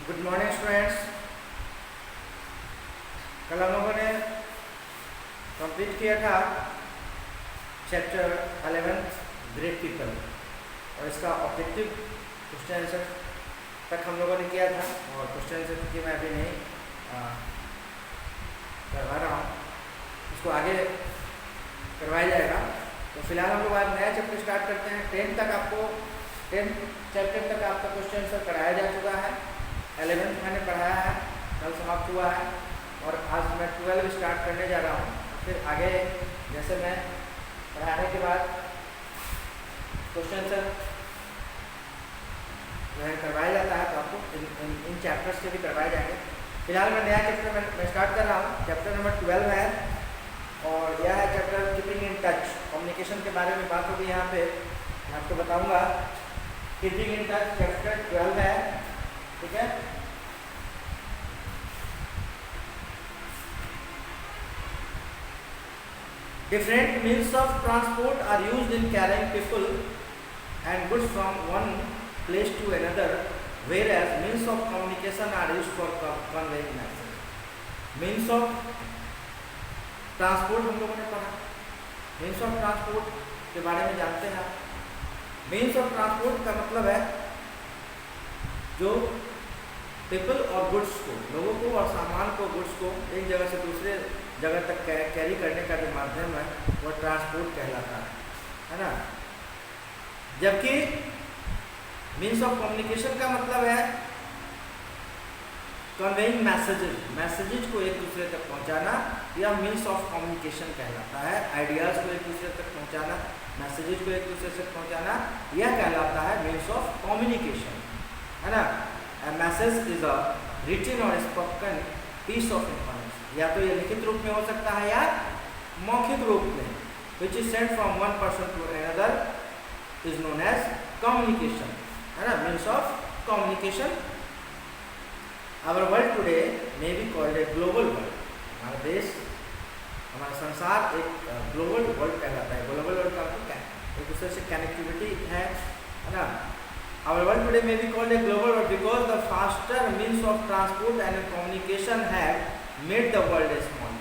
Good morning students. कल हम लोगों ने कंप्लीट किया था चैप्टर 11 ग्रेट पीपल और इसका ऑब्जेक्टिव क्वेश्चन आंसर तक हम लोगों ने किया था और क्वेश्चन आंसर की मैं अभी नहीं करवा रहा हूँ, इसको आगे करवाया जाएगा। तो फिलहाल हम लोग आज नया चैप्टर स्टार्ट करते हैं। 10 चैप्टर तक आपका क्वेश्चन आंसर कराया जा चुका है, 11th मैंने पढ़ाया है, कल समाप्त हुआ है और आज मैं 12 स्टार्ट करने जा रहा हूँ। फिर आगे जैसे मैं पढ़ाने के बाद क्वेश्चन आंसर करवाया जाता है तो आपको इन चैप्टर्स से भी करवाए जाएंगे। फिलहाल मैं नया चैप्टर मैं स्टार्ट कर रहा हूँ, चैप्टर नंबर 12 है और यह है chapter keeping in touch. Communication के बारे में बात होगी यहाँ पे, मैं आपको बताऊँगा। कीपिंग इन टच चैप्टर 12 है, ठीक है। Different means of transport are used in carrying people and goods from one place to another, whereas means of communication are used for conveying message. Means of transport हम लोगों ने पढ़ा, means of transport के बारे में जानते हैं। means of transport का मतलब है जो पीपल और गुड्स को, लोगों को और सामान को, गुड्स को एक जगह से दूसरे जगह तक कैरी करने का जो माध्यम है वो ट्रांसपोर्ट कहलाता है ना। जबकि मीन्स ऑफ कम्युनिकेशन का मतलब है कन्वेइंग मैसेजेस को एक दूसरे तक पहुंचाना, या मीन्स ऑफ कम्युनिकेशन कहलाता है। आइडियाज़ को एक दूसरे तक पहुंचाना, मैसेजेस को एक दूसरे तक पहुंचाना, यह कहलाता है मीन्स ऑफ कम्युनिकेशन, है ना। A message is a written or spoken piece of information, या तो ये लिखित रूप में हो सकता है या मौखिक रूप में, which is sent from one person to another is known as communication, है ना, means of communication. Our world today may be called a global world. हमारा देश, हमारा संसार एक ग्लोबल वर्ल्ड कहलाता है। ग्लोबल वर्ल्ड का मतलब क्या है? एक दूसरे से कनेक्टिविटी है ना। Our world today may be called a global world because the faster means of transport and communication have made the world a small.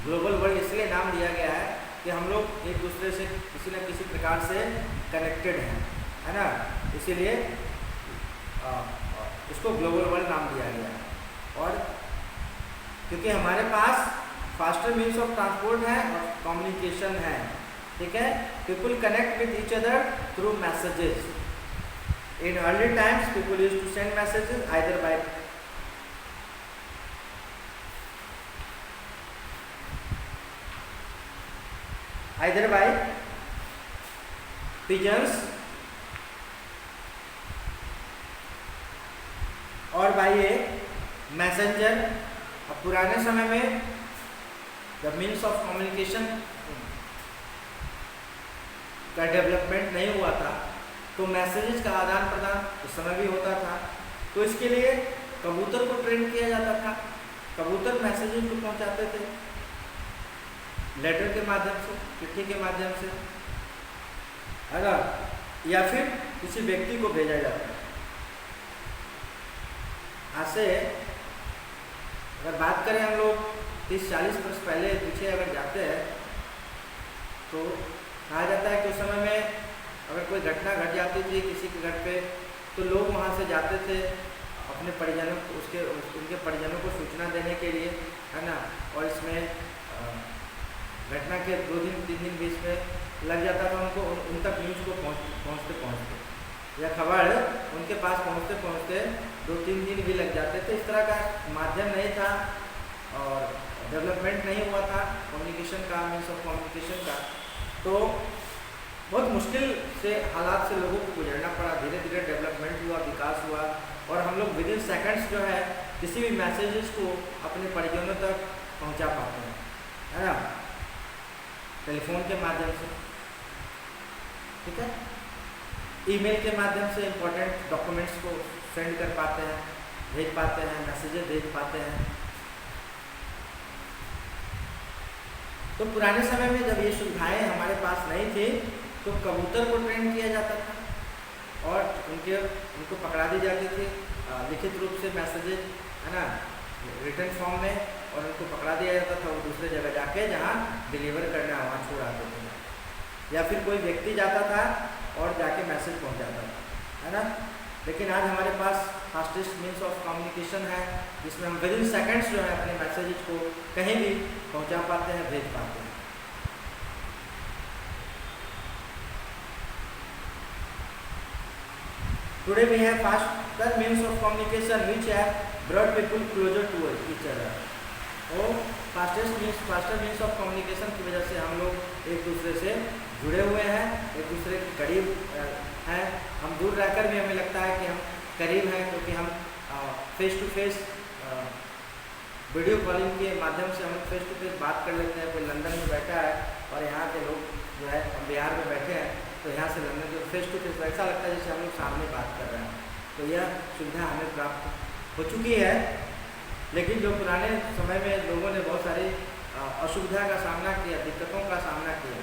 Global world इसलिए नाम दिया गया है कि हम लोग एक दूसरे से किसी न किसी प्रकार से कनेक्टेड हैं, है ना। इसीलिए इसको ग्लोबल वर्ल्ड नाम दिया गया है। और क्योंकि हमारे पास फास्टर मीन्स ऑफ ट्रांसपोर्ट है और कम्युनिकेशन है, ठीक है। People connect with each other through messages. In early times, people used to send messages either by pigeons और by a messenger. अब पुराने समय में जब मीन्स ऑफ कम्युनिकेशन का डेवलपमेंट नहीं हुआ था तो मैसेजेस का आदान प्रदान उस समय भी होता था। तो इसके लिए कबूतर को ट्रेन किया जाता था, कबूतर मैसेजेस को पहुंचाते थे लेटर के माध्यम से, चिट्ठी के माध्यम से, अगर या फिर किसी व्यक्ति को भेजा जाता है। आज से अगर बात करें हम लोग 30-40 वर्ष पहले पीछे अगर जाते हैं तो कहा जाता है कि उस समय में अगर कोई घटना घट जाती थी किसी के घर पे तो लोग वहाँ से जाते थे अपने परिजनों को, उनके परिजनों को सूचना देने के लिए, है ना। और इसमें घटना के 2-3 दिन बीच में लग जाता था उनको, उन तक न्यूज़ को पहुँचते या खबर उनके पास पहुँचते 2-3 दिन भी लग जाते थे। इस तरह का माध्यम नहीं था और डेवलपमेंट नहीं हुआ था कम्युनिकेशन का, मीन्स ऑफ कम्युनिकेशन का। तो बहुत मुश्किल से हालात से लोगों को गुजरना पड़ा। धीरे धीरे डेवलपमेंट हुआ, विकास हुआ और हम लोग विदिन सेकंड्स जो है किसी भी मैसेजेस को अपने परिजनों तक पहुंचा पाते हैं, है ना, टेलीफोन के माध्यम से, ठीक है। ईमेल के माध्यम से इंपॉर्टेंट डॉक्यूमेंट्स को सेंड कर पाते हैं, भेज पाते हैं, मैसेजेस भेज पाते हैं। तो पुराने समय में जब ये सुविधाएं हमारे पास नहीं थी तो कबूतर को ट्रेन किया जाता था और उनको पकड़ा दी जाती थी लिखित रूप से मैसेजेज, है ना, रिटर्न फॉर्म में, और उनको पकड़ा दिया जाता था, वो दूसरे जगह जाके जहाँ डिलीवर करना है वहाँ छोड़ आते थे, या फिर कोई व्यक्ति जाता था और जाके मैसेज पहुँचाता था, है ना। लेकिन आज हमारे पास फास्टेस्ट मीन्स ऑफ कम्युनिकेशन है, जिसमें हम विदिन सेकंड्स जो है अपने मैसेजेज को कहीं भी पहुंचा पाते हैं, भेज पाते हैं। Today we have faster means of communication which have brought people closer to each other. और फास्टर मीन्स ऑफ कम्युनिकेशन की वजह से हम लोग एक दूसरे से जुड़े हुए हैं, एक दूसरे के करीब हैं। हम दूर रहकर भी हमें लगता है कि हम करीब हैं, क्योंकि हम face to face video calling के माध्यम से हम फेस टू फेस बात कर लेते हैं। कोई लंदन में बैठा है और यहाँ के लोग जो है हम बिहार में बैठे हैं, तो यहाँ से लंदन जो फेस टू फेस ऐसा लगता है जैसे हम लोग सामने बात कर रहे हैं। तो यह सुविधा हमें प्राप्त हो चुकी है। लेकिन जो पुराने समय में लोगों ने बहुत सारी असुविधा का सामना किया, दिक्कतों का सामना किया,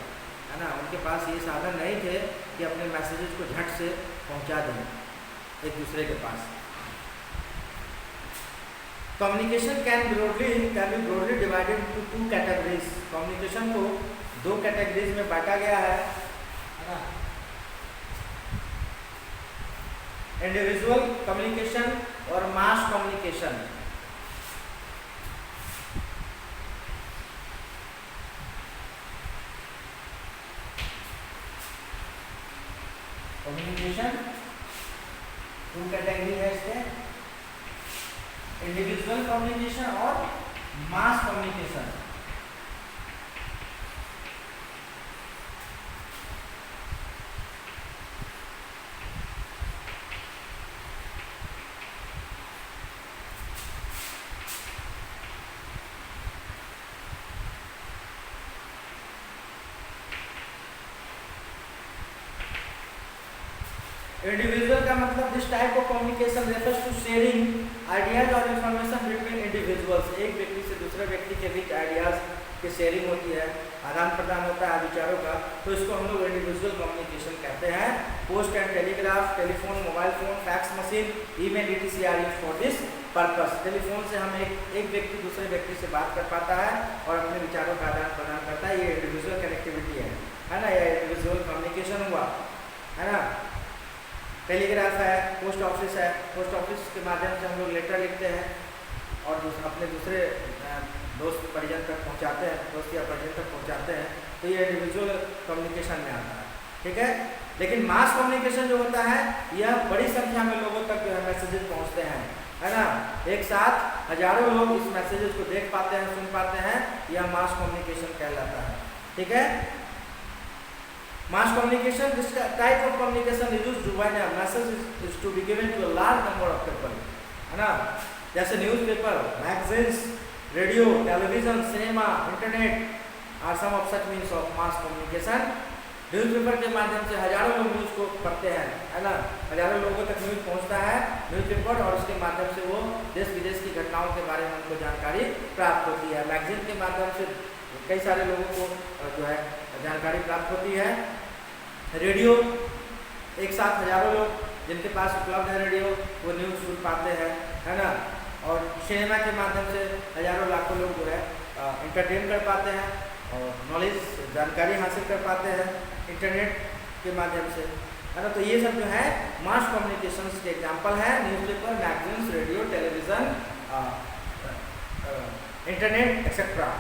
है ना, उनके पास ये साधन नहीं थे कि अपने मैसेजेस को झट से पहुंचा दें एक दूसरे के पास। Communication can be broadly divided into 2 categories. Communication को 2 कैटेगरीज में बांटा गया है ना, इंडिविजुअल कम्युनिकेशन और मास कम्युनिकेशन। कम्युनिकेशन 2 कैटेगरी है इसके, इंडिविजुअल कम्युनिकेशन और मास कम्युनिकेशन। इंडिविजुअल का मतलब this type of communication refers to sharing ideas और इंफॉर्मेशन बिटवीन इंडिविजुअल्स। एक व्यक्ति से दूसरे व्यक्ति के बीच आइडियाज की शेयरिंग होती है, आदान प्रदान होता है विचारों का, तो इसको हम लोग इंडिविजुअल कम्युनिकेशन कहते हैं। Post and telegraph, telephone, mobile phone, fax machine, email etc are used for this purpose. Telephone से हम एक व्यक्ति दूसरे व्यक्ति से बात कर पाता है और अपने विचारों का आदान प्रदान करता है। ये इंडिविजुअल कनेक्टिविटी है ना, ये इंडिविजुअल कम्युनिकेशन हुआ, है ना। टेलीग्राफ है, पोस्ट ऑफिस है, पोस्ट ऑफिस के माध्यम से हम लोग लेटर लिखते हैं और अपने दूसरे दोस्त परिजन तक पहुंचाते हैं, दोस्त या परिजन तक पहुंचाते हैं, तो ये इंडिविजुअल कम्युनिकेशन में आता है, ठीक है। लेकिन मास कम्युनिकेशन जो होता है, यह बड़ी संख्या में लोगों तक जो है मैसेजेस पहुंचते हैं, है ना। एक साथ हजारों लोग इस मैसेजेस को देख पाते हैं, सुन पाते हैं, यह मास कम्युनिकेशन कहलाता है, ठीक है। Mass communication, this type of communication is used when a message is to be given to a large number of people, है ना। जैसे newspaper, magazines, radio, television, cinema, internet are some of such means of mass communication. Newspaper के माध्यम से हजारों लोग news को पढ़ते हैं, है ना, हजारों लोगों तक न्यूज़ पहुंचता है न्यूज़पेपर, और उसके माध्यम से वो देश विदेश की घटनाओं के बारे में उनको जानकारी प्राप्त होती है। मैगजीन के माध्यम से कई सारे लोगों को जो है जानकारी प्राप्त होती है। रेडियो, एक साथ हजारों लोग जिनके पास उपलब्ध है रेडियो, वो न्यूज़ सुन पाते हैं, है ना। और सिनेमा के माध्यम से हजारों लाखों लोग जो है इंटरटेन कर पाते हैं और नॉलेज, जानकारी हासिल कर पाते हैं इंटरनेट के माध्यम से, है ना। तो ये सब जो है मास कम्युनिकेशन के एग्जाम्पल है, newspaper, magazines, radio, television, internet etcetera.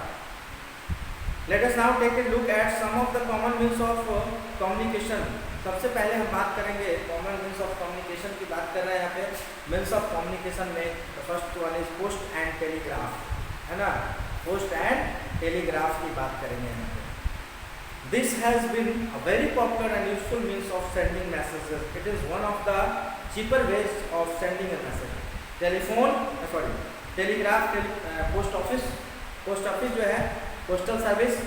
Let us now take a look at some of the common means of communication. सबसे पहले हम बात करेंगे common means of communication की बात कर रहे हैं यहाँ पे। means of communication में the first one is post and telegraph, है ना। post and telegraph की बात करेंगे यहाँ पे। This has been a very popular and useful means of sending messages. It is one of the cheaper ways of sending a message. Telegraph, post office जो है, postal service,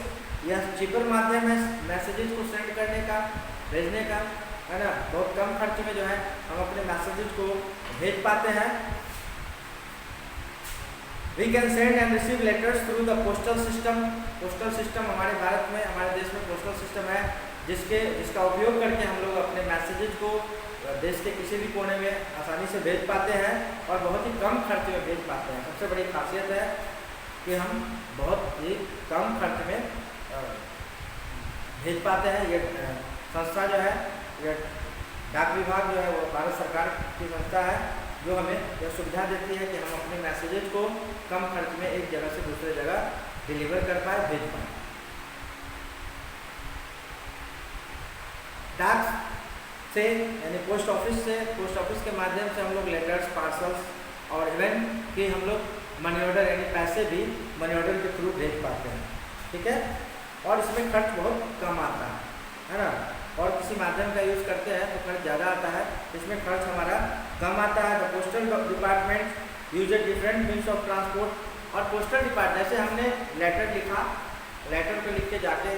यह cheaper माध्यम है मैसेजेस को सेंड करने का, भेजने का, है ना। बहुत कम खर्च में जो है हम अपने मैसेजेस को भेज पाते हैं। We can send and receive letters through the postal system. Postal system हमारे भारत में, हमारे देश में पोस्टल सिस्टम है जिसका उपयोग करके हम लोग अपने मैसेजेस को देश के किसी भी कोने में आसानी से भेज पाते हैं और बहुत ही कम खर्च में भेज पाते हैं। सबसे बड़ी खासियत है कि हम बहुत ही कम खर्च में भेज पाते हैं। ये संस्था जो है, ये डाक विभाग जो है वो भारत सरकार की संस्था है जो हमें यह सुविधा देती है कि हम अपने मैसेजेज को कम खर्च में एक जगह से दूसरे जगह डिलीवर कर पाए, भेज पाए। डाक से यानी पोस्ट ऑफिस के माध्यम से हम लोग लेटर्स, पार्सल्स और इवन कि हम लोग मनी ऑर्डर यानी पैसे भी मनी ऑर्डर के थ्रू भेज पाते हैं। ठीक है, और इसमें खर्च बहुत कम आता है ना। और किसी माध्यम का यूज़ करते हैं तो खर्च ज़्यादा आता है, इसमें खर्च हमारा कम आता है। The postal department use different means of transport. और पोस्टल डिपार्टमेंट जैसे हमने लेटर लिखा, लेटर को लिख के जाके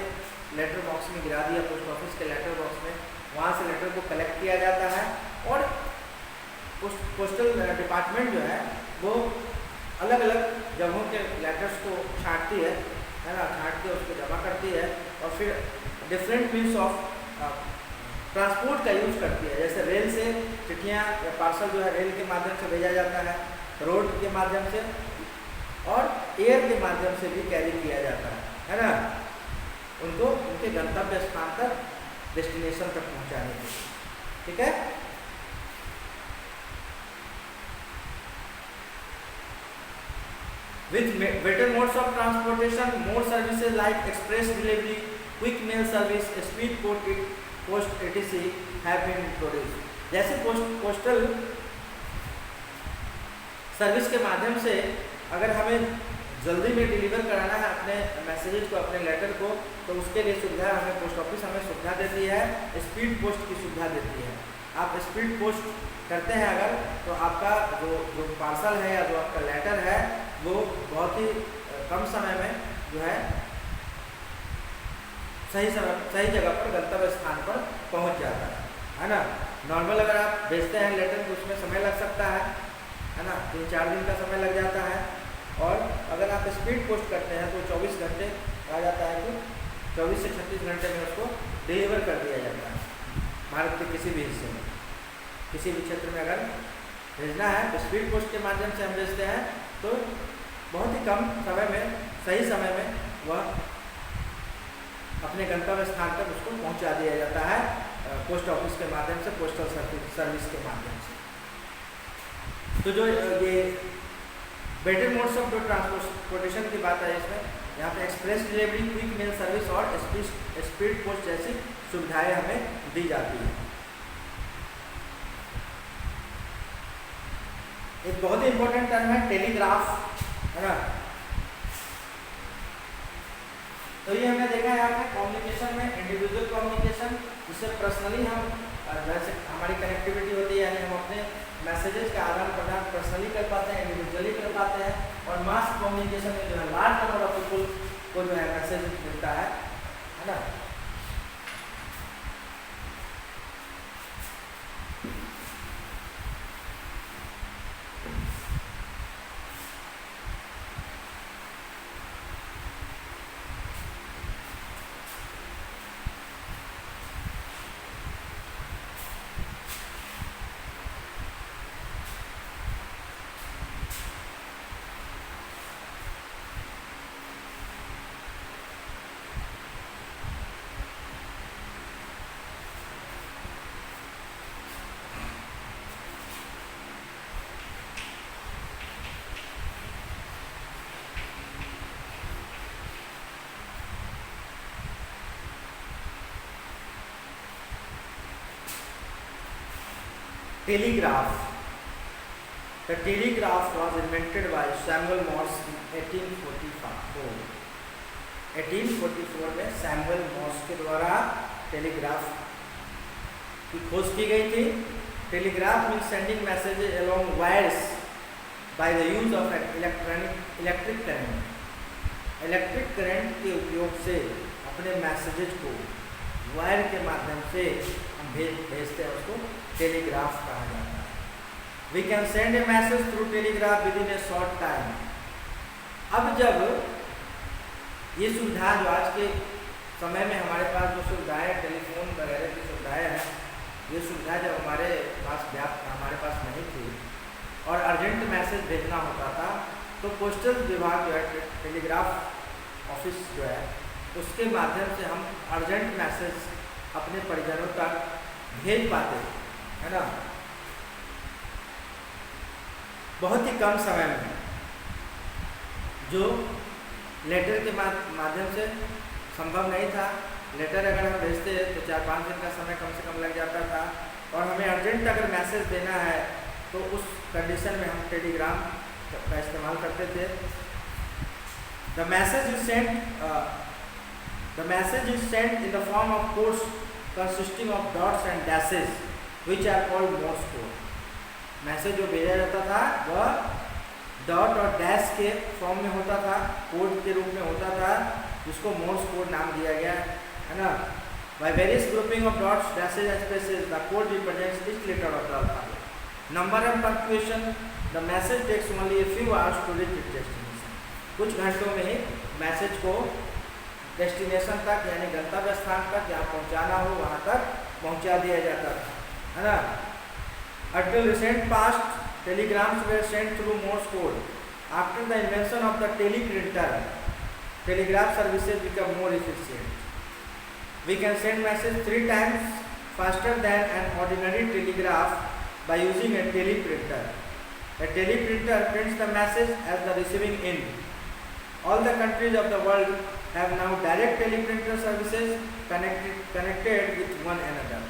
लेटर बॉक्स में गिरा दिया, पोस्ट ऑफिस के लेटर बॉक्स में, वहाँ से लेटर को कलेक्ट किया जाता है और पोस्टल डिपार्टमेंट जो है वो अलग अलग जगहों के लेटर्स को छांटती है ना, छांट के उसको जमा करती है और फिर डिफरेंट मीन्स ऑफ ट्रांसपोर्ट का यूज करती है। जैसे रेल से चिट्ठियाँ या पार्सल जो है रेल के माध्यम से भेजा जाता है, रोड के माध्यम से और एयर के माध्यम से भी कैरी किया जाता है ना, उनको उनके गंतव्य स्थान तक, डेस्टिनेशन तक पहुंचाने के लिए। ठीक है, with better modes of transportation, more services like express delivery, quick mail service, speed post etc. have been introduced। जैसे पोस्टल सर्विस के माध्यम से अगर हमें जल्दी में डिलीवर कराना है अपने मैसेजेस को, अपने लेटर को, तो उसके लिए सुविधा हमें पोस्ट ऑफिस हमें सुविधा देती है, स्पीड पोस्ट की सुविधा देती है। आप स्पीड पोस्ट करते हैं अगर, तो आपका जो पार्सल है या जो आपका लेटर है वो बहुत ही कम समय में जो है सही जगह पर, गंतव्य स्थान पर पहुंच जाता है ना। नॉर्मल अगर आप भेजते हैं लेटर तो उसमें समय लग सकता है ना, 3-4 दिन का समय लग जाता है। और अगर आप स्पीड पोस्ट करते हैं तो 24 घंटे आ जाता है कि 24 से 36 घंटे में उसको डिलीवर कर दिया जाता है। भारत के किसी भी हिस्से में, किसी भी क्षेत्र में अगर भेजना है तो स्पीड पोस्ट के माध्यम से हम भेजते हैं तो बहुत ही कम समय में, सही समय में वह अपने गंतव्य स्थान तक उसको पहुंचा दिया जाता है पोस्ट ऑफिस के माध्यम से, पोस्टल सर्विस के माध्यम से। तो जो ये बेटर मोड्स ऑफ ट्रांसपोर्टेशन की बात है इसमें, यहाँ पे express delivery, quick mail service और स्पीड पोस्ट जैसी सुविधाएं हमें दी जाती है। एक बहुत ही इंपॉर्टेंट टर्म है टेलीग्राफ, है ना। तो ये हमने देखा है यहाँ पे कम्युनिकेशन में इंडिविजुअल कम्युनिकेशन, जिससे पर्सनली हम जैसे हमारी कनेक्टिविटी होती है, यानी हम अपने मैसेजेस का आदान प्रदान पर्सनली कर पाते हैं, इंडिविजुअली कर पाते हैं। और मास कम्युनिकेशन में जो है लार्ज नंबर ऑफ पीपल को जो है मैसेज मिलता है ना। Telegraph. The telegraph was invented by Samuel Morse in 1844. 1844 में सैमुअल मॉर्स के द्वारा टेलीग्राफ की खोज की गई थी। Telegraph means sending messages along wires by the use of electric current. Electric current के उपयोग से अपने मैसेजेस को वायर के माध्यम से हम भेजते हैं, उसको टेलीग्राफ कहा जाता है। We can send a message through telegraph within a short time. अब जब ये सुविधा जो आज के समय में हमारे पास जो सुविधाएं, टेलीफोन वगैरह की सुविधाएं हैं, ये सुविधा जब हमारे पास नहीं थी और अर्जेंट मैसेज भेजना होता था तो पोस्टल विभाग जो है, टेलीग्राफ ऑफिस जो है, उसके माध्यम से हम अर्जेंट मैसेज अपने परिजनों तक भेज पाते थे, है ना, बहुत ही कम समय में, जो लेटर के माध्यम से संभव नहीं था। लेटर अगर हम भेजते तो 4-5 दिन का समय कम से कम लग जाता था, और हमें अर्जेंट अगर मैसेज देना है तो उस कंडीशन में हम टेलीग्राम का इस्तेमाल करते थे। The message is sent in the form of codes consisting of dots and dashes which are called Morse code. Message जो भेजा जाता था वह डॉट और डैश के फॉर्म में होता था, कोड के रूप में होता था, जिसको मोर्स कोड नाम दिया गया, है ना। By various grouping of dots, dashes and spaces the code represents each letter of the alphabet. Number and punctuation, the message takes only a few hours to reach its destination. कुछ घंटों में ही message को destination तक, यानी गंतव्य स्थान तक जहाँ पहुँचाना हो वहाँ तक पहुँचा दिया जाता था, है ना। Until recent past, telegrams were sent through Morse code. After the invention of the teleprinter, telegraph services become more efficient. We can send message 3 times faster than an ordinary telegraph by using a teleprinter. A teleprinter prints the message at the receiving end. All the countries of the world have now direct teleprinter services connected with one another.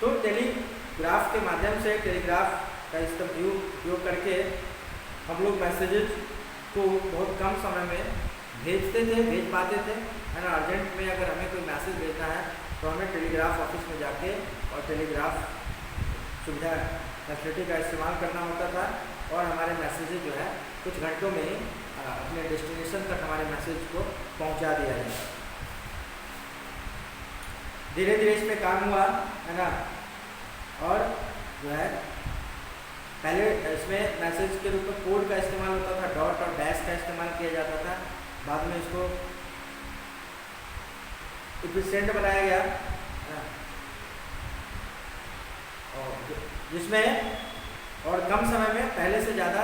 तो telegraph के माध्यम से, telegraph का उपयोग करके हम लोग messages को बहुत कम समय में भेज पाते थे, है ना। अर्जेंट में अगर हमें कोई मैसेज भेजना है तो हमें टेलीग्राफ ऑफिस में जाके और टेलीग्राफ सुविधा फैसिलिटी का इस्तेमाल करना होता था, और हमारे मैसेजेस जो है कुछ घंटों में ही अपने डेस्टिनेशन तक हमारे मैसेज को पहुंचा दिया जाता। धीरे धीरे इस पर काम हुआ, है ना, और जो है पहले इसमें मैसेज के रूप में कोड का इस्तेमाल होता था, डॉट और डैश का इस्तेमाल किया जाता था। बाद में इसको इफिशिएंट बनाया गया, और जिसमें और कम समय में, पहले से ज़्यादा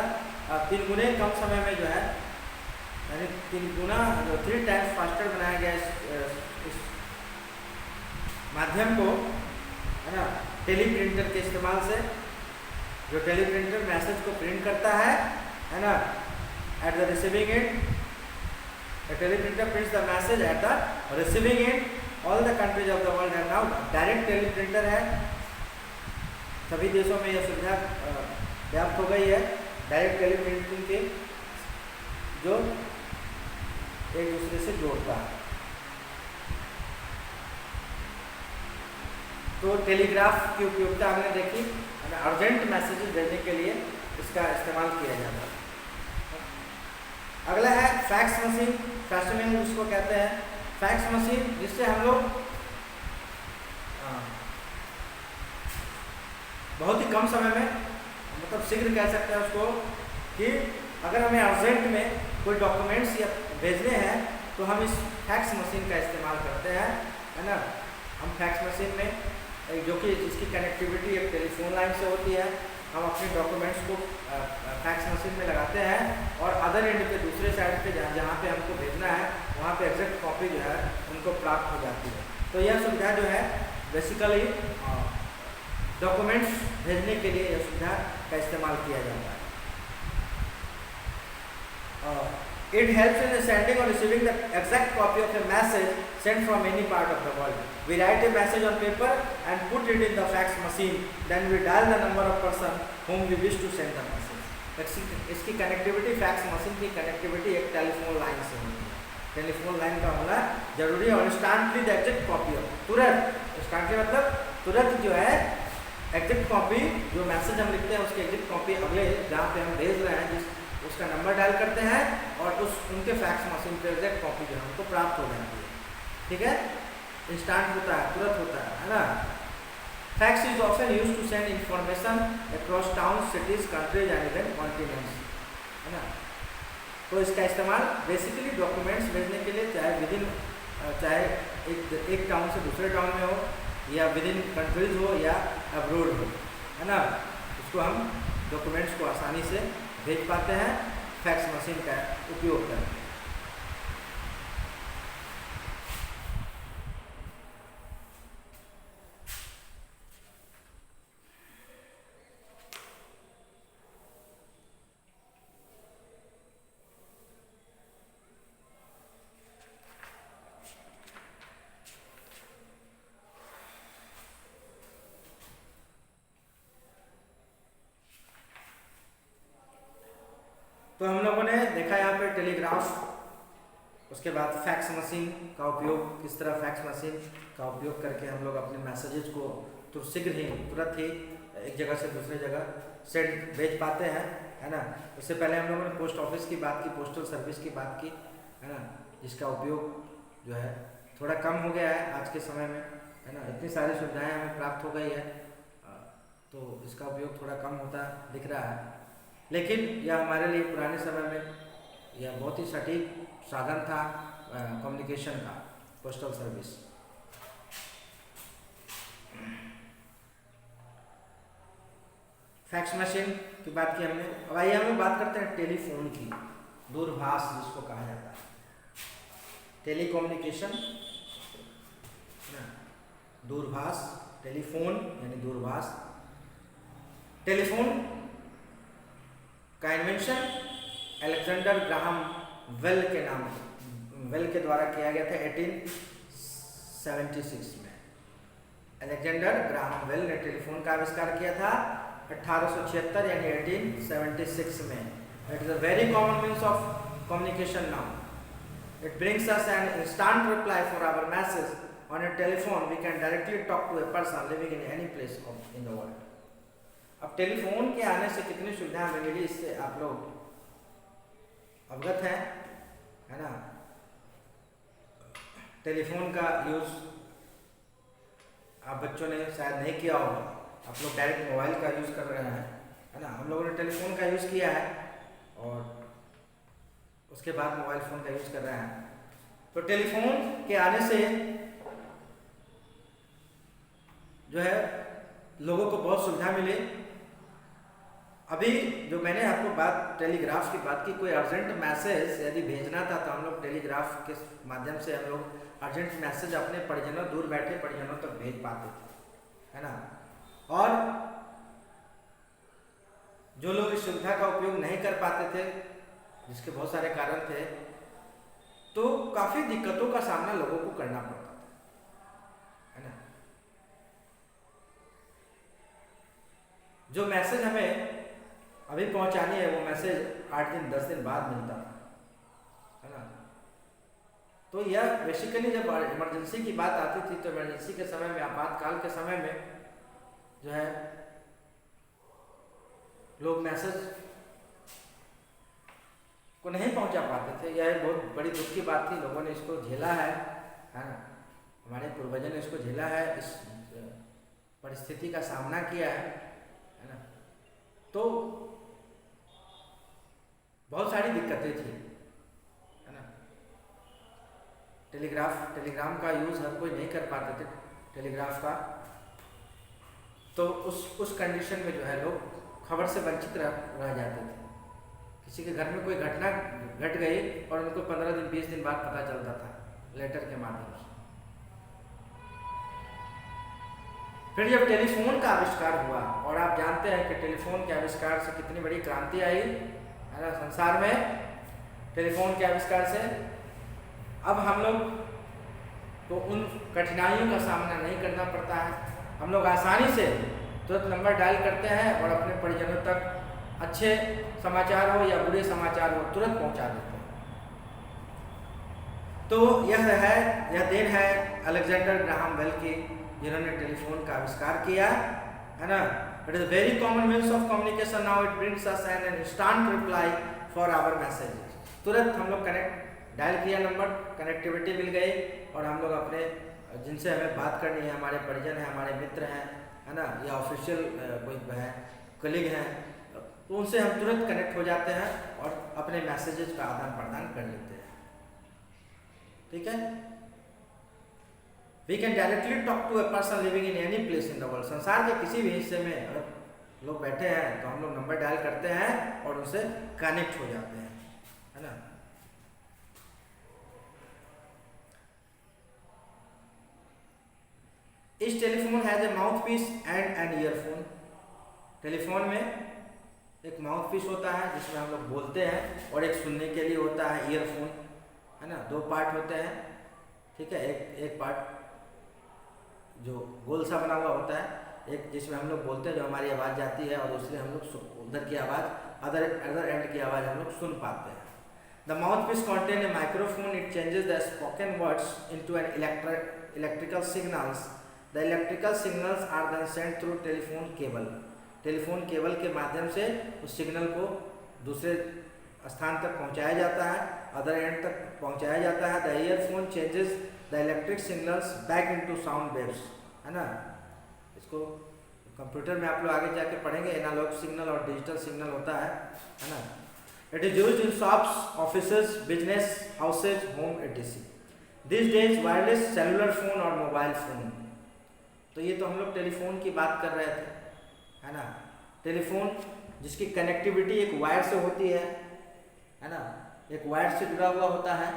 3 गुने कम समय में जो है, यानी 3 गुना 3 टाइम्स फास्टर बनाया गया इस माध्यम को, है ना, टेलीप्रिंटर के इस्तेमाल से। जो टेलीप्रिंटर मैसेज को प्रिंट करता है ना, at the receiving end, the teleprinter prints the message at the receiving end. All the countries of the world have now direct teleprinter है। सभी देशों में यह सुविधा व्याप्त हो गई है, डायरेक्ट टेलीप्रिंटिंग के, जो एक दूसरे से जोड़ता है। तो टेलीग्राफ की उपयोगिता हमने देखी, अर्जेंट मैसेजेस भेजने के लिए इसका इस्तेमाल किया जाता है। अगला है फैक्स मशीन, फैक्समिल जिसको कहते हैं। फैक्स मशीन, जिससे हम लोग बहुत ही कम समय में, मतलब शीघ्र कह सकते हैं उसको, कि अगर हमें अर्जेंट में कोई डॉक्यूमेंट्स या भेजने हैं तो हम इस फैक्स मशीन का इस्तेमाल करते हैं, है ना। हम फैक्स मशीन में, जो कि इसकी कनेक्टिविटी एक टेलीफोन लाइन से होती है, हम अपने डॉक्यूमेंट्स को फैक्स मशीन में लगाते हैं, और अदर एंड पे, दूसरे साइड पे जहाँ पे हमको भेजना है वहाँ पे एग्जैक्ट कॉपी जो है उनको प्राप्त हो जाती है। तो यह सुविधा जो है बेसिकली डॉक्यूमेंट्स भेजने के लिए यह सुविधा का इस्तेमाल किया जाता है। It helps in sending or receiving the exact copy of a message sent from any part of the world. We write a message on paper and put it in the fax machine. Then we dial the number of person whom we wish to send the message. इसकी connectivity, fax machine की connectivity एक telephone line से होती है। Telephone line का होना जरूरी है, और इंस्टेंटली द एग्जैक्ट कॉपी हो, तुरंत, इंस्टेंटली मतलब तुरंत जो है एग्जैक्ट कॉपी, जो मैसेज हम लिखते हैं उसकी एग्जैक्ट कॉपी अगले जहाँ पे हम भेज रहे हैं उसका नंबर डायल करते हैं, और उनके फैक्स मशीन पे एग्जैक्ट कॉपी जो है हमको प्राप्त हो जाती है। ठीक है, इंस्टेंट होता है, तुरंत होता है ना। Fax is often used to send information across town, cities, countries and even continents, है ना। तो इसका इस्तेमाल बेसिकली डॉक्यूमेंट्स भेजने के लिए, चाहे विदिन, चाहे एक टाउन से दूसरे टाउन में हो, या विद इन कंट्रीज हो या अब्रोड हो, है ना, उसको हम डॉक्यूमेंट्स को आसानी से भेज पाते हैं फैक्स मशीन का उपयोग करके। तो हम लोगों ने देखा यहाँ पे टेलीग्राफ, उसके बाद फैक्स मशीन का उपयोग, किस तरह फैक्स मशीन का उपयोग करके हम लोग अपने मैसेजेस को तो शीघ्र ही तुरंत ही एक जगह से दूसरे जगह सेंड भेज पाते हैं, है ना। उससे पहले हम लोगों ने पोस्ट ऑफिस की बात की, पोस्टल सर्विस की बात की, है ना, जिसका उपयोग जो है थोड़ा कम हो गया है आज के समय में, है ना। इतनी सारी सुविधाएं हमें प्राप्त हो गई है, तो इसका उपयोग थोड़ा कम होता दिख रहा है, लेकिन यह हमारे लिए पुराने समय में यह बहुत ही सटीक साधन था कम्युनिकेशन का, पोस्टल सर्विस। फैक्स मशीन की बात की हमने, अब आइए हम लोग बात करते हैं टेलीफोन की, दूरभाष जिसको कहा जाता है, टेलीकम्युनिकेशन, दूरभाष, टेलीफोन यानी दूरभाष। टेलीफोन का इन्वेंशन अलेक्जेंडर ग्राहम वेल के नाम, वेल के द्वारा किया गया था 1876 में। अलेक्जेंडर ग्राहम वेल ने टेलीफोन का आविष्कार किया था 1876 यानी 1876 में। It is a very common means of communication now. It brings us an instant reply for our message on a telephone. We can directly talk to a person living in any place in the world. अब telephone के आने से कितनी सुविधा हमें मिली, इससे आप लोग अवगत हैं, है ना। टेलीफोन का यूज आप बच्चों ने शायद नहीं किया होगा, आप लोग डायरेक्ट मोबाइल का यूज कर रहे हैं, है ना। हम लोगों ने टेलीफोन का यूज किया है और उसके बाद मोबाइल फोन का यूज कर रहे हैं। तो टेलीफोन के आने से जो है लोगों को बहुत सुविधा मिली। अभी जो मैंने आपको बात टेलीग्राफ की बात की, कोई अर्जेंट मैसेज यदि भेजना था तो हम लोग टेलीग्राफ के माध्यम से हम लोग अर्जेंट मैसेज अपने परिजनों, दूर बैठे परिजनों तक भेज पाते थे, है ना। और जो लोग इस सुविधा का उपयोग नहीं कर पाते थे, जिसके बहुत सारे कारण थे, तो काफी दिक्कतों का सामना लोगों को करना पड़ता था, है ना। जो मैसेज हमें अभी पहुंचानी है वो मैसेज 8 दिन 10 दिन बाद मिलता था, है ना। तो यह बेसिकली जब इमरजेंसी की बात आती थी तो इमरजेंसी के समय में, आपातकाल के समय में जो है लोग मैसेज को नहीं पहुंचा पाते थे। यह बहुत बड़ी दुख की बात थी। लोगों ने इसको झेला है ना, हमारे पूर्वजों ने इसको झेला है, इस परिस्थिति का सामना किया है ना। तो बहुत सारी दिक्कतें थी, है ना। टेलीग्राम का यूज हर कोई नहीं कर पाते थे टेलीग्राफ का, तो उस कंडीशन में जो है लोग खबर से वंचित रह जाते थे। किसी के घर में कोई घटना घट गई और उनको 15 दिन 20 दिन बाद पता चलता था लेटर के माध्यम से। फिर जब टेलीफोन का आविष्कार हुआ, और आप जानते हैं कि टेलीफोन के आविष्कार से कितनी बड़ी क्रांति आई, है ना, संसार में। टेलीफोन के आविष्कार से अब हम लोग को उन कठिनाइयों का सामना नहीं करना पड़ता है। हम लोग आसानी से तुरंत नंबर डायल करते हैं और अपने परिजनों तक अच्छे समाचार हो या बुरे समाचार हो तुरंत पहुंचा देते हैं। तो यह देन है अलेक्जेंडर ग्राहम बेल की, जिन्होंने टेलीफोन का आविष्कार किया, है ना। It is a very common means of communication now. It brings us an instant reply for our messages. तुरंत हम लोग डायल किया नंबर, कनेक्टिविटी मिल गई और हम लोग अपने जिनसे हमें बात करनी है, हमारे परिजन हैं, हमारे मित्र हैं, है ना, या ऑफिशियल कोई है, कलीग हैं, तो उनसे हम तुरंत कनेक्ट हो जाते हैं और अपने मैसेजेस का आदान प्रदान कर लेते हैं, ठीक है। We can directly talk to a person living in any place in the world. संसार के किसी भी हिस्से में अगर लोग बैठे हैं तो हम लोग नंबर डायल करते हैं और उनसे कनेक्ट हो जाते हैं, है ना। इस telephone has a mouthpiece and an earphone. Telephone में एक माउथ पीस होता है जिसमें हम लोग बोलते हैं और एक सुनने के लिए होता है ईयरफोन, है ना। दो पार्ट होते हैं, ठीक है। एक पार्ट जो गोल सा बना हुआ होता है, एक जिसमें हम लोग बोलते हैं जो हमारी आवाज़ जाती है, और दूसरे हम लोग उधर की आवाज़ अदर एंड की आवाज़ हम लोग सुन पाते हैं। The mouthpiece contain a microphone, it changes the spoken words into an electrical signals. The electrical signals are then sent through telephone cable. Telephone cable के माध्यम से उस सिग्नल को दूसरे स्थान तक पहुंचाया जाता है, अदर एंड तक पहुंचाया जाता है। The earphone changes the electric signals back into sound waves, है ना। इसको कंप्यूटर में आप लोग आगे जाके पढ़ेंगे, एनालॉग सिग्नल और डिजिटल सिग्नल होता है ना। It is used in shops, offices, business, houses, home etc. This days wireless cellular phone और मोबाइल फोन। तो ये तो हम लोग टेलीफोन की बात कर रहे थे, है ना। टेलीफोन जिसकी कनेक्टिविटी एक वायर से होती है ना, एक वायर से जुड़ा हुआ होता है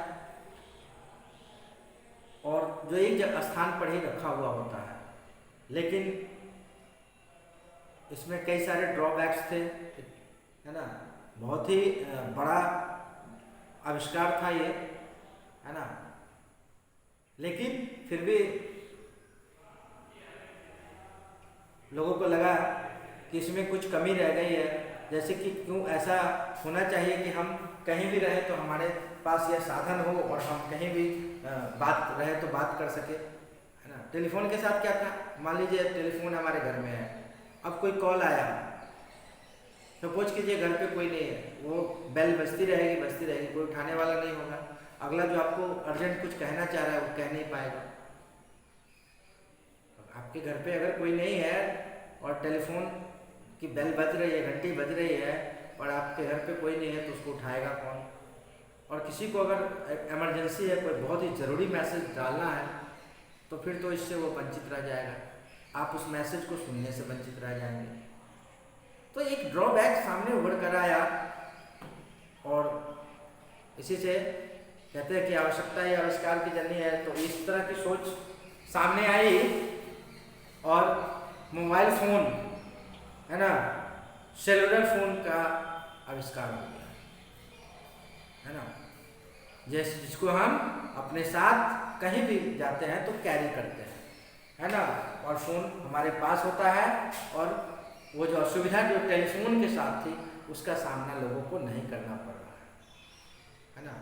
और जो एक स्थान पर ही रखा हुआ होता है। लेकिन इसमें कई सारे ड्रॉबैक्स थे, है ना। बहुत ही बड़ा आविष्कार था ये, है ना। लेकिन फिर भी लोगों को लगा कि इसमें कुछ कमी रह गई है, जैसे कि क्यों ऐसा होना चाहिए कि हम कहीं भी रहें तो हमारे पास यह साधन हो और हम कहीं भी बात रहे तो बात कर सके, है ना। टेलीफोन के साथ क्या था, मान लीजिए टेलीफोन हमारे घर में है, अब कोई कॉल आया, सपोज कीजिए घर पे कोई नहीं है, वो बेल बजती रहेगी, कोई उठाने वाला नहीं होगा। अगला जो आपको अर्जेंट कुछ कहना चाह रहा है वो कह नहीं पाएगा। आपके घर पे अगर कोई नहीं है और टेलीफोन की बेल बज रही है, घंटी बज रही है और आपके घर पे कोई नहीं है तो उसको उठाएगा कौन। और किसी को अगर इमरजेंसी है, कोई बहुत ही ज़रूरी मैसेज डालना है, तो फिर तो इससे वो वंचित रह जाएगा, आप उस मैसेज को सुनने से वंचित रह जाएंगे। तो एक ड्रॉबैक सामने उभर कर आया और इसी से कहते हैं कि आवश्यकता ही आविष्कार की जननी है। तो इस तरह की सोच सामने आई और मोबाइल फ़ोन, है ना, सेलुलर फ़ोन का आविष्कार हो गया, है ना। जैसे जिसको हम अपने साथ कहीं भी जाते हैं तो कैरी करते हैं, है ना। और फ़ोन हमारे पास होता है और वो जो असुविधा जो टेलीफोन के साथ थी उसका सामना लोगों को नहीं करना पड़ रहा है ना।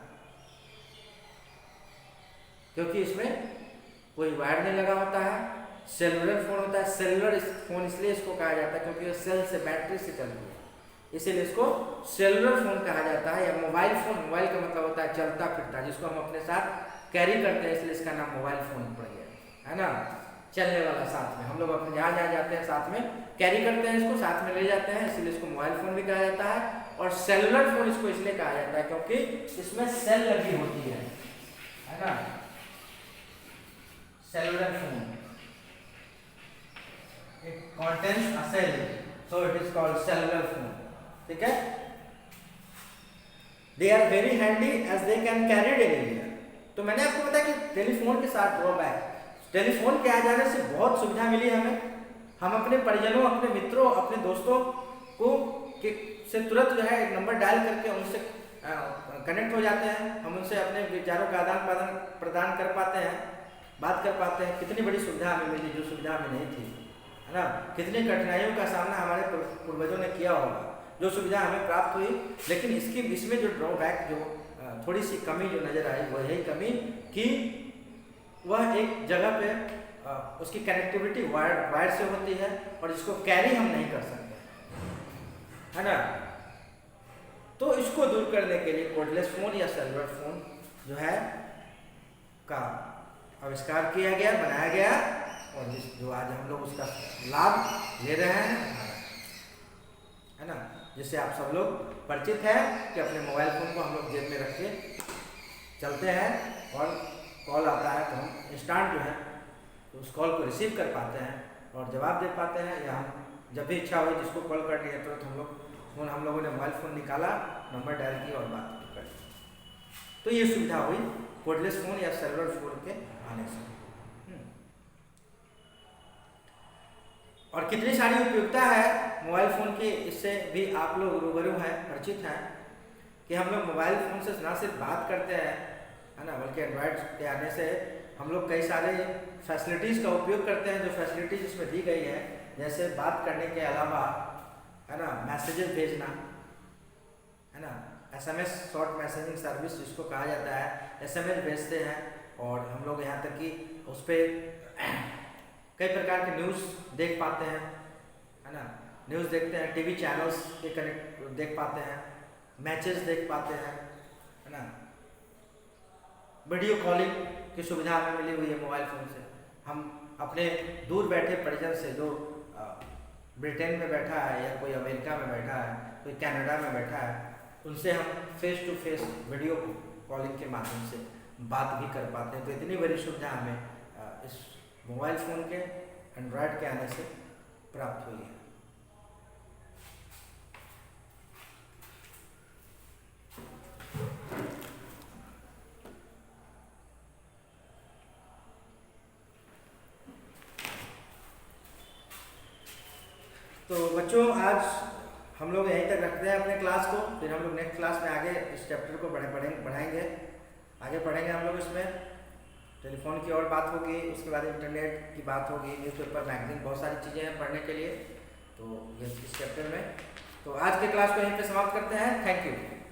क्योंकि इसमें कोई वायर नहीं लगा होता है, सेलुलर फ़ोन होता है। सेलुलर फ़ोन इसलिए इसको कहा जाता है क्योंकि ये सेल से, बैटरी से चलती है, इसीलिए इसको सेलुलर फ़ोन कहा जाता है। या मोबाइल फ़ोन, मोबाइल का मतलब होता है चलता फिरता, जिसको हम अपने साथ कैरी करते हैं, इसलिए इसका नाम मोबाइल फ़ोन पड़ गया, है ना। चलने वाला, साथ में हम लोग अपने जहाँ जाते हैं साथ में कैरी करते हैं, इसको साथ में ले जाते हैं, इसलिए इसको मोबाइल फ़ोन भी कहा जाता है। और सेलुलर फ़ोन इसको इसलिए कहा जाता है क्योंकि इसमें सेल लगी होती है ना। Cellular phone, it contains a cell, so it is called cellular phone, ठीक है। They are very handy as they can carry it anywhere। तो मैंने आपको बताया कि टेलीफोन के साथ ड्रॉबैक, टेलीफोन के आ जाने से बहुत सुविधा मिली हमें। हम अपने परिजनों, अपने मित्रों, अपने दोस्तों को से तुरंत जो है एक नंबर डायल करके उनसे कनेक्ट हो जाते हैं, हम उनसे अपने विचारों का आदान प्रदान कर पाते हैं, बात कर पाते हैं। कितनी बड़ी सुविधा हमें मिली, जो सुविधा हमें नहीं थी, है ना। कितनी कठिनाइयों का सामना हमारे पूर्वजों ने किया होगा, जो सुविधा हमें प्राप्त हुई। लेकिन इसमें जो ड्रॉबैक, जो थोड़ी सी कमी जो नज़र आई, वो यही कमी कि वह एक जगह पे उसकी कनेक्टिविटी वायर से होती है और इसको कैरी हम नहीं कर सकते, है ना। तो इसको दूर करने के लिए कोर्डलेस फ़ोन या सेलुलर फ़ोन जो है का आविष्कार किया गया, बनाया गया, और जो आज हम लोग उसका लाभ ले रहे हैं, है ना। जिससे आप सब लोग परिचित हैं कि अपने मोबाइल फ़ोन को हम लोग जेब में रख के चलते हैं और कॉल आता है तो हम इंस्टेंट जो है तो उस कॉल को रिसीव कर पाते हैं और जवाब दे पाते हैं, या हम जब भी इच्छा हुई जिसको कॉल करनी है तुरंत हम लोगों ने मोबाइल फ़ोन निकाला, नंबर डायल किया और बात कर ली। तो ये सुविधा हुई कोर्डलेस फ़ोन या सेलुलर फ़ोन के आने से। और कितनी सारी उपयोगिता है मोबाइल फ़ोन की, इससे भी आप लोग रूबरू हैं, परिचित हैं कि हम लोग मोबाइल फ़ोन से ना सिर्फ बात करते हैं, है ना, बल्कि एंड्रॉयड के आने से हम लोग कई सारे फैसिलिटीज़ का उपयोग करते हैं, जो फैसिलिटीज़ इसमें दी गई है, जैसे बात करने के अलावा, है ना, मैसेजेस भेजना, है ना, SMS शॉर्ट मैसेजिंग सर्विस जिसको कहा जाता है, SMS भेजते हैं। और हम लोग यहाँ तक कि उस पर कई प्रकार के न्यूज़ देख पाते हैं, है ना, न्यूज़ देखते हैं, टीवी चैनल्स के कनेक्ट देख पाते हैं, मैचेस देख पाते हैं, है ना, वीडियो कॉलिंग की सुविधा हमें मिली हुई है मोबाइल फ़ोन से। हम अपने दूर बैठे परिजन से, जो ब्रिटेन में बैठा है या कोई अमेरिका में बैठा है, कोई कनाडा में बैठा है, उनसे हम face to face video calling के माध्यम से बात भी कर पाते हैं। तो इतनी बड़ी सुविधा हमें इस मोबाइल फ़ोन के एंड्रॉयड के आने से प्राप्त हुई है। तो बच्चों, आज हम लोग यहीं तक रखते हैं अपने क्लास को, फिर हम लोग नेक्स्ट क्लास में आगे इस चैप्टर को बढ़ाएंगे, आगे पढ़ेंगे हम लोग। इसमें टेलीफोन की और बात होगी, उसके बाद इंटरनेट की बात होगी, न्यूज़पेपर, मैगजीन, बहुत सारी चीज़ें हैं पढ़ने के लिए, तो ये इस चैप्टर में। तो आज के क्लास को यहीं पे समाप्त करते हैं। Thank you.